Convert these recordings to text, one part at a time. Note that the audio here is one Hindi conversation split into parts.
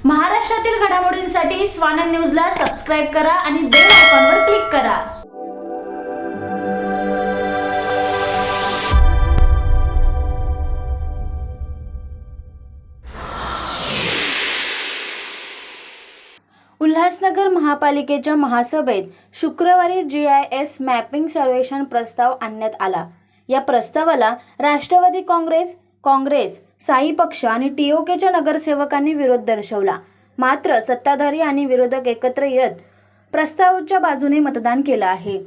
महाराष्ट्रातील घडामोडींसाठी स्वानंद न्यूजला सबस्क्राइब करा आणि बेल आयकॉनवर क्लिक करा। उल्हासनगर महापालिकेच्या महासभेत शुक्रवारी GIS मॅपिंग सर्वेक्षण प्रस्ताव आणण्यात आला। या प्रस्तावाला राष्ट्रवादी काँग्रेस, साई पक्ष आणि TOKच्या नगरसेवकांनी विरोध दर्शवला। मात्र सत्ताधारी आणि विरोधक एकत्र येत प्रस्तावाच्या बाजूने मतदान केलं आहे।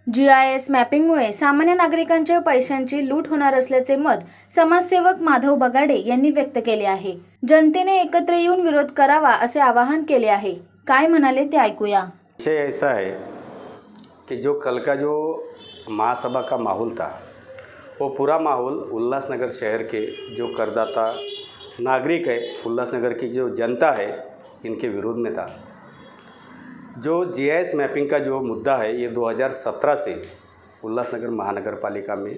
GIS मॅपिंगमुळे सामान्य नागरिकांच्या पैशांची लूट होणार असल्याचे मत समाजसेवक माधव बगाडे यांनी व्यक्त केले आहे। जनतेने एकत्र येऊन विरोध करावा असे आवाहन केले आहे। काय म्हणाले ते ऐकूया। विषय ऐसा है कि जो कल का जो महासभा का माहौल था वो पूरा माहौल उल्लासनगर शहर के जो करदाता नागरिक है, उल्लासनगर की जो जनता है, इनके विरोध में था। जो GIS मैपिंग का जो मुद्दा है ये 2017 से उल्लासनगर महानगर पालिका में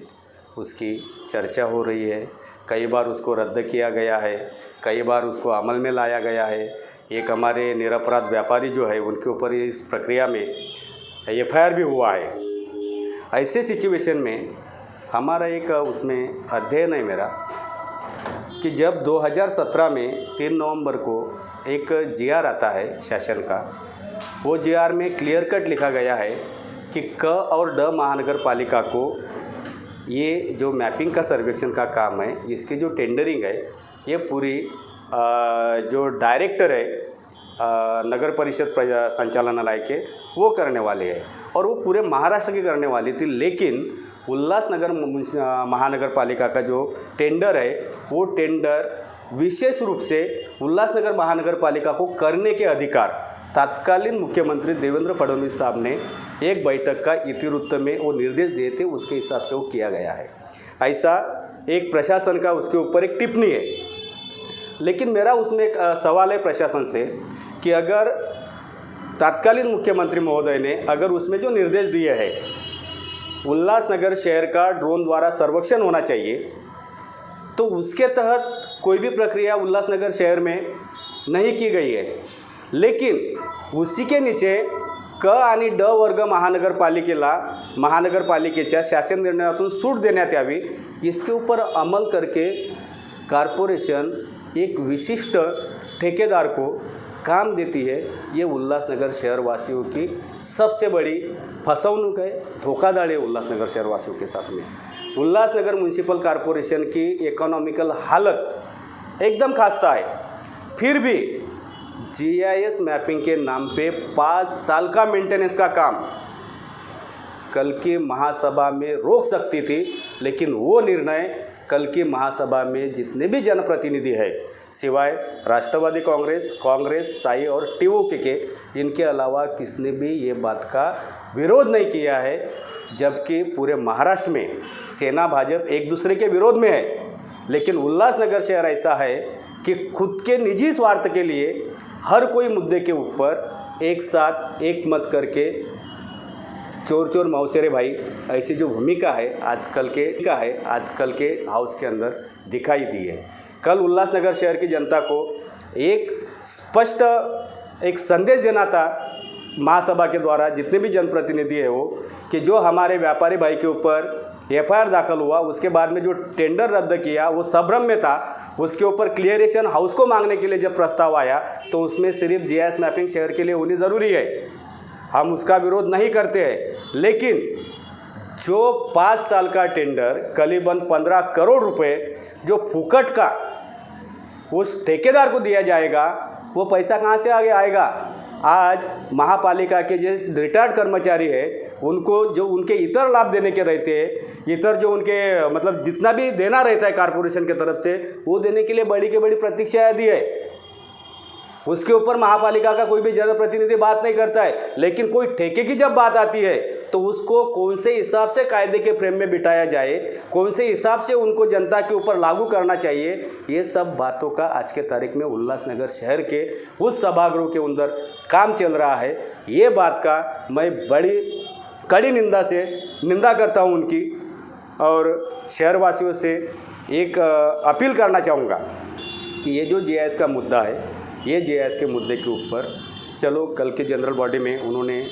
उसकी चर्चा हो रही है। कई बार उसको रद्द किया गया है, कई बार उसको अमल में लाया गया है। एक हमारे निरपराध व्यापारी जो है उनके ऊपर इस प्रक्रिया में FIR भी हुआ है। ऐसे सिचुएशन में हमारा एक उसमें अध्ययन है मेरा कि जब 2017 में 3 नवंबर को एक GR आता है शासन का, वो GR में क्लियर कट लिखा गया है कि क और ड महानगर पालिका को ये जो मैपिंग का सर्वेक्षण का काम है, इसकी जो टेंडरिंग है ये पूरी जो डायरेक्टर है नगर परिषद संचालनालय के वो करने वाले हैं और वो पूरे महाराष्ट्र की करने वाली थी। लेकिन उल्लासनगर महानगर पालिका का जो टेंडर है वो टेंडर विशेष रूप से उल्लासनगर महानगर पालिका को करने के अधिकार तत्कालीन मुख्यमंत्री देवेंद्र फडणवीस साहब ने एक बैठक का इतिवृत्त में वो निर्देश दिए थे, उसके हिसाब से वो किया गया है। ऐसा एक प्रशासन का उसके ऊपर एक टिप्पणी है। लेकिन मेरा उसमें एक सवाल है प्रशासन से कि अगर तत्कालीन मुख्यमंत्री महोदय ने अगर उसमें जो निर्देश दिए हैं उल्लासनगर शहर का ड्रोन द्वारा सर्वेक्षण होना चाहिए, तो उसके तहत कोई भी प्रक्रिया उल्लासनगर शहर में नहीं की गई है। लेकिन उसी के नीचे क आणि ड वर्ग महानगरपालिकेच्या शासन निर्णयातून सूट देण्यात यावी, इसके ऊपर अमल करके कॉरपोरेशन एक विशिष्ट ठेकेदार को काम देती है। ये उल्लासनगर शहरवासियों की सबसे बड़ी फसवणूक है, धोखाधड़ी है उल्लासनगर शहरवासियों के साथ में। उल्लासनगर म्यूनिसिपल कॉरपोरेशन की इकोनॉमिकल हालत एकदम खस्ता है, फिर भी GIS मैपिंग के नाम पे 5 साल का मेंटेनेंस का काम कल की महासभा में रोक सकती थी। लेकिन वो निर्णय कल की महासभा में जितने भी जनप्रतिनिधि है, सिवाय राष्ट्रवादी कांग्रेस, साई और TOK के, इनके अलावा किसने भी ये बात का विरोध नहीं किया है। जबकि पूरे महाराष्ट्र में सेना भाजपा एक दूसरे के विरोध में है, लेकिन उल्लासनगर शहर ऐसा है कि खुद के निजी स्वार्थ के लिए हर कोई मुद्दे के ऊपर एक साथ एक मत करके चोर मौसेरे भाई, ऐसी जो भूमिका है आजकल के हाउस के अंदर दिखाई दी है। कल उल्लासनगर शहर की जनता को एक स्पष्ट एक संदेश देना था महासभा के द्वारा, जितने भी जनप्रतिनिधि है वो, कि जो हमारे व्यापारी भाई के ऊपर FIR दाखिल हुआ, उसके बाद में जो टेंडर रद्द किया वो संभ्रम में था। उसके ऊपर क्लियरेशन हाउस को मांगने के लिए जब प्रस्ताव आया तो उसमें सिर्फ GIS मैपिंग शहर के लिए होनी ज़रूरी है, हम उसका विरोध नहीं करते हैं। लेकिन जो 5 साल का टेंडर करीबन 15 करोड़ रुपए जो फुकट का उस ठेकेदार को दिया जाएगा, वो पैसा कहाँ से आगे आएगा। आज महापालिका के जो रिटायर्ड कर्मचारी है उनको जो उनके इतर लाभ देने के रहते हैं, इतर जो उनके मतलब जितना भी देना रहता है कॉरपोरेशन की तरफ से, वो देने के लिए बड़ी के बड़ी प्रतीक्षा दी है। उसके ऊपर महापालिका का कोई भी जनप्रतिनिधि बात नहीं करता है। लेकिन कोई ठेके की जब बात आती है तो उसको कौन से हिसाब से कायदे के फ्रेम में बिठाया जाए, कौन से हिसाब से उनको जनता के ऊपर लागू करना चाहिए, ये सब बातों का आज के तारीख में उल्लासनगर शहर के उस सभागृह के अंदर काम चल रहा है। ये बात का मैं बड़ी कड़ी निंदा करता हूँ उनकी, और शहरवासियों से एक अपील करना चाहूँगा कि ये जो GIS का मुद्दा है ये JIS के मुद्दे के ऊपर चलो कल के जनरल बॉडी में उन्होंने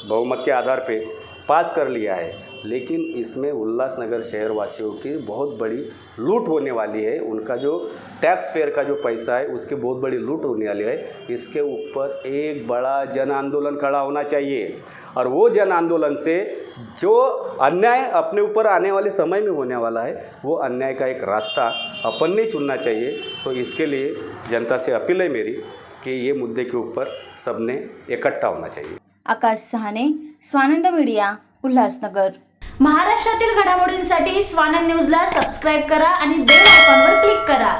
बहुमत के आधार पे पास कर लिया है, लेकिन इसमें उल्लासनगर शहर वासियों की बहुत बड़ी लूट होने वाली है। उनका जो टैक्स फेयर का जो पैसा है उसकी बहुत बड़ी लूट होने वाली है। इसके ऊपर एक बड़ा जन आंदोलन खड़ा होना चाहिए और वो जन आंदोलन से जो अन्याय अपने ऊपर आने वाले समय में होने वाला है वो अन्याय का एक रास्ता अपन ने चुनना चाहिए। तो इसके लिए जनता से अपील है मेरी कि ये मुद्दे के ऊपर सबने इकट्ठा होना चाहिए। आकाश सहाने, स्वानंद मीडिया, उल्हासनगर। महाराष्ट्रातील घडामोडींसाठी स्वानंद न्यूजला सबस्क्राईब करा आणि बेल आयकॉनवर क्लिक करा।